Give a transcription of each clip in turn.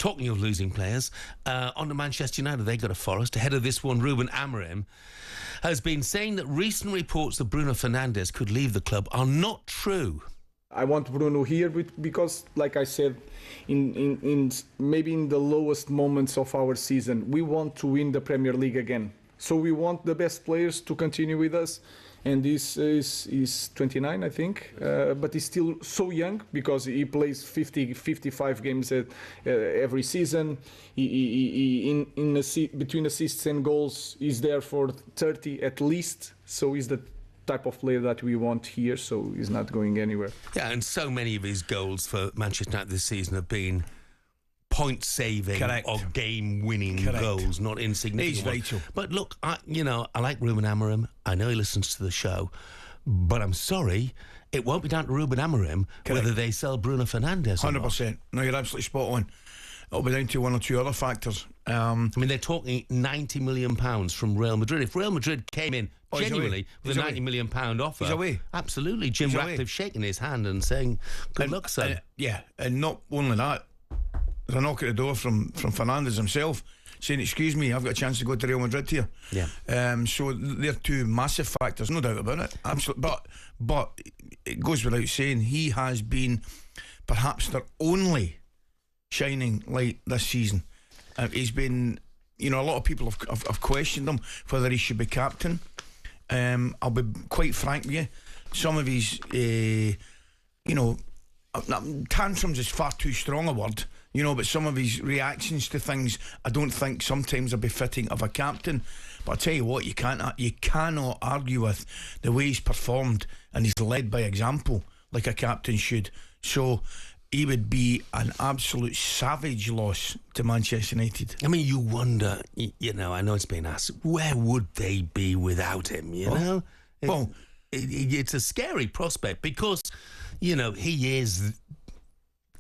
talking of losing players, on to Manchester United, they got a Forest. Ahead of this one, Ruben Amorim has been saying that recent reports that Bruno Fernandes could leave the club are not true. I want Bruno here because, like I said, in maybe in the lowest moments of our season, we want to win the Premier League again. So we want the best players to continue with us. And this is 29, I think, but he's still so young because he plays 55 games every season. Between assists and goals, he's there for 30 at least. So he's the type of player that we want here, so he's not going anywhere. Yeah, and so many of his goals for Manchester United this season have been point-saving or game-winning goals, not insignificant. He's vital. But look, I like Ruben Amorim. I know he listens to the show, but I'm sorry, it won't be down to Ruben Amorim whether they sell Bruno Fernandes or 100%. not. No, you're absolutely spot on. It'll be down to one or two other factors. I mean, they're talking £90 million from Real Madrid. If Real Madrid came in genuinely with a £90 million offer, he's away. Absolutely. Jim Ratcliffe shaking his hand and saying, good luck, son. And not only that, there's a knock at the door from Fernandes himself saying, excuse me, I've got a chance to go to Real Madrid here. Yeah. So they're two massive factors, no doubt about it. Absolutely. But it goes without saying, he has been perhaps their only shining light this season. He's been, a lot of people have questioned him whether he should be captain. I'll be quite frank with you, some of his tantrums is far too strong a word, but some of his reactions to things I don't think sometimes are befitting of a captain. But I tell you what, you cannot argue with the way he's performed, and he's led by example like a captain should. So he would be an absolute savage loss to Manchester United. I mean, you wonder, I know it's been asked, where would they be without him, know? Well, it's a scary prospect because, he is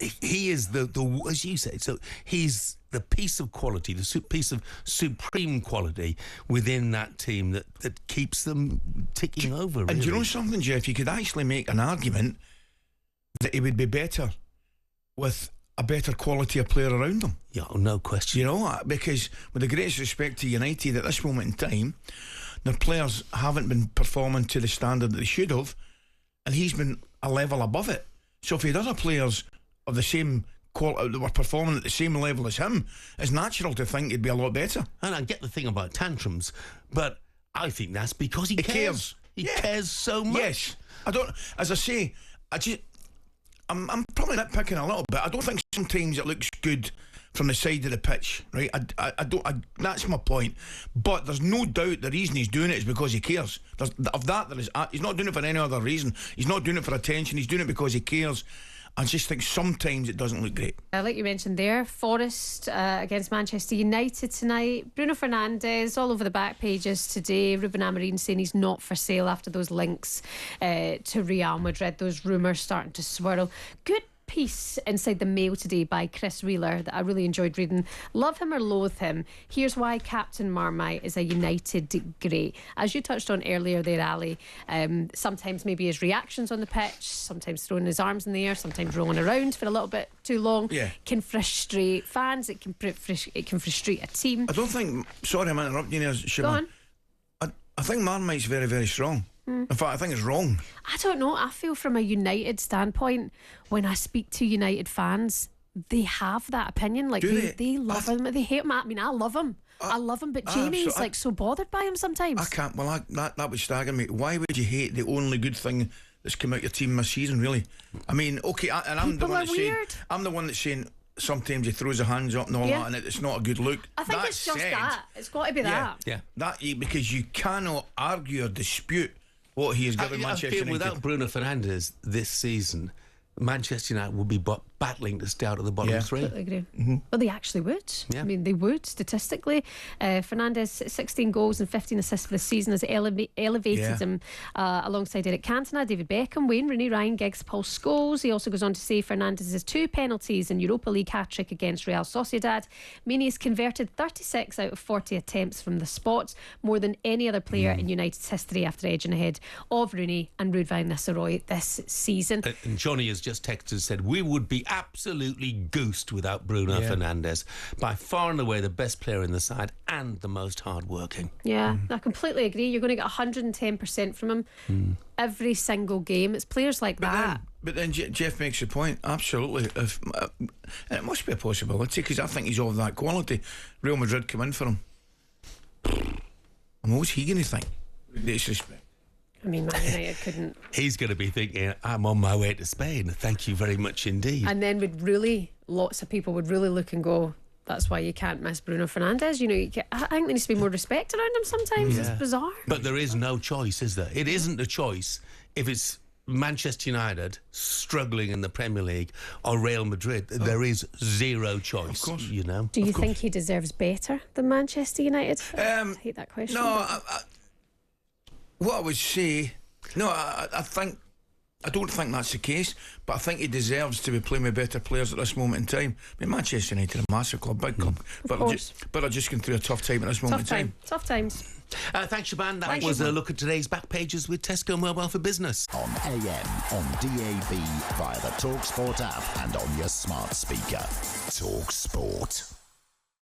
the as you say, so he's the piece of quality, the piece of supreme quality within that team that keeps them ticking over, really. And you know something, Jeff, you could actually make an argument that he would be better with a better quality of player around them. Yeah, no question. Because with the greatest respect to United at this moment in time, their players haven't been performing to the standard that they should have, and he's been a level above it. So if he had other players of the same quality that were performing at the same level as him, it's natural to think he'd be a lot better. And I get the thing about tantrums, but I think that's because he cares. He cares so much. Yes. As I say, I'm probably nitpicking a little bit. I don't think sometimes it looks good from the side of the pitch, right? That's my point. But there's no doubt the reason he's doing it is because he cares. He's not doing it for any other reason. He's not doing it for attention. He's doing it because he cares. I just think sometimes it doesn't look great. Like you mentioned there, Forest against Manchester United tonight. Bruno Fernandes all over the back pages today. Ruben Amorim saying he's not for sale after those links to Real Madrid. Those rumours starting to swirl. Good piece inside the Mail today by Chris Wheeler that I really enjoyed reading. Love him or loathe him, here's why Captain Marmite is a United great. As you touched on earlier there, Ali, sometimes maybe his reactions on the pitch, sometimes throwing his arms in the air, sometimes rolling around for a little bit too long, can frustrate fans. It can frustrate a team. I don't think, sorry I'm interrupting you there, Shebahn. Go on. I think Marmite's very, very strong. In fact, I think it's wrong. I don't know. I feel from a United standpoint, when I speak to United fans, they have that opinion. Like they love him, they hate him. I mean, I love him. I love him, but Jamie's so bothered by him sometimes. I can't. Well, that would stagger me. Why would you hate the only good thing that's come out your team this season? Really? I mean, okay, and I'm the one that's saying sometimes he throws his hands up and all that, and it's not a good look. I think it's just that. It's got to be that. Yeah. Because you cannot argue or dispute what he has given Manchester United. Without Bruno Fernandes this season, Manchester United would be battling to stay out of the bottom three. I agree. Mm-hmm. Well, they actually would. Yeah. I mean, they would statistically. Fernandes, 16 goals and 15 assists for the season, has elevated him alongside Eric Cantona, David Beckham, Wayne Rooney, Ryan Giggs, Paul Scholes. He also goes on to say Fernandes has 2 penalties in Europa League hat-trick against Real Sociedad. Meaning he's converted 36 out of 40 attempts from the spot, more than any other player in United's history, after edging ahead of Rooney and Ruud van Nistelrooy this season. And Johnny has just texted and said, we would be absolutely goosed without Bruno Fernandes. By far and away the best player in the side and the most hard-working. Yeah, I completely agree. You're going to get 110% from him every single game. It's players like that. But then Jeff makes a point, absolutely. And it must be a possibility, because I think he's of that quality. Real Madrid come in for him. And what's he going to think? Disrespect. I mean, Man United couldn't. He's going to be thinking, I'm on my way to Spain. Thank you very much indeed. And then lots of people would really look and go, that's why you can't miss Bruno Fernandes. You know, I think there needs to be more respect around him sometimes. It's bizarre. But there is no choice, is there? It isn't a choice if it's Manchester United struggling in the Premier League or Real Madrid. There is zero choice, of course. You know. Do you think he deserves better than Manchester United? I hate that question. No, what I would say, I don't think that's the case, but I think he deserves to be playing with better players at this moment in time. I mean, Manchester United are a massive club, big club, but they're just going through a tough time at this moment in time. Tough times. Thanks, Shebahn. That was a look at today's back pages with Tesco Mobile for Business. On AM, on DAB, via the talkSPORT app and on your smart speaker. talkSPORT.